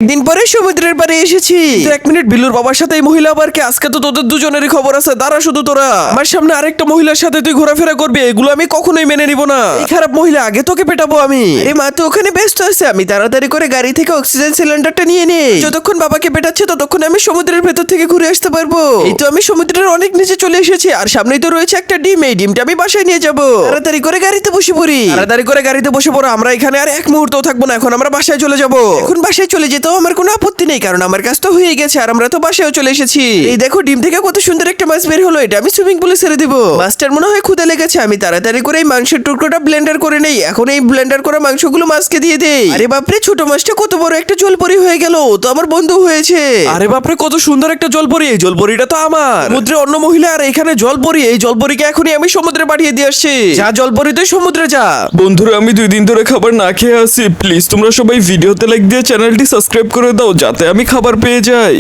দিন পরে সমুদ্রের পাড়ে এসেছি। এক মিনিট, বিলুর বাবার সাথে এই মহিলা আবার কে? আজকে তো তোদের দুজনেরই খবর আছে। দাঁড়া শুধু তোরা। আমার সামনে আরেকটা মহিলার সাথে তুই ঘোরাফেরা করবি, এগুলো আমি কখনোই মেনে নিব না। এই খারাপ মহিলা, আগে তোকে পেটাবো আমি। আরে মা তো ওখানে ব্যস্ত আছে, আমি তাড়াতাড়ি করে গাড়ি থেকে অক্সিজেন সিলিন্ডারটা নিয়ে নেই। যতক্ষণ বাবাকে পেটাচ্ছে ততক্ষণ আমি সমুদ্রের ভেতর থেকে ঘুরে আসতে পারবো। এই তো আমি সমুদ্রের অনেক নিচে চলে এসেছি, আর সামনেই তো রয়েছে একটা ডিম। এই ডিমটা আমি বাসায় নিয়ে যাবো। তাড়াতাড়ি করে গাড়িতে বসে পড়ি। তাড়াতাড়ি করে গাড়িতে বসে পড়ো। আমরা এখানে আর এক মুহূর্তও থাকবো না, এখন আমরা বাসায় চলে যাবো। এখন বাসায় চলে যেতেও আমার কোনো আপত্তি নেই, কারণ আমার কাজ তো হয়ে গেছে আর আমরা তো বাসায়ও চলে এসেছি। এই দেখো, ডিম থেকে কত সুন্দর একটা মাছ বের হলো। এটা আমি সুইমিং পুলে ছেড়ে দিব। মাছটার মনে হয় ক্ষুধা লেগেছে। আমি তাড়াতাড়ি করে এই মাংসের টুকরোটা ব্লেন্ডার করে নেই। এখন এই ব্লেন্ডার করা মাংসগুলো মাছকে দিয়ে দেই। আরে বাপরে, ছোট মাছটা কত বড় একটা জলপরি হয়ে গেল। তো আমার বন্ধু হয়েছে। আরে বাপরে, কত সুন্দর একটা জলপরি। এই জলপরিটা তো আমার। সমুদ্রে অন্য মহিলা আর এখানে জলপরি। এই জলপরিকে এখনই আমি সমুদ্রে পাঠিয়ে দিয়ে আসছি। যা জলপরি, তুই সমুদ্রে যা। বন্ধুরা, আমি 2 দিন ধরে খাবার না খেয়ে আছি। প্লিজ তোমরা সবাই ভিডিওতে লাইক দিয়ে চ্যানেলটি সাবস্ক্রাইব করে দাও, যাতে আমি খাবার পেয়ে যাই।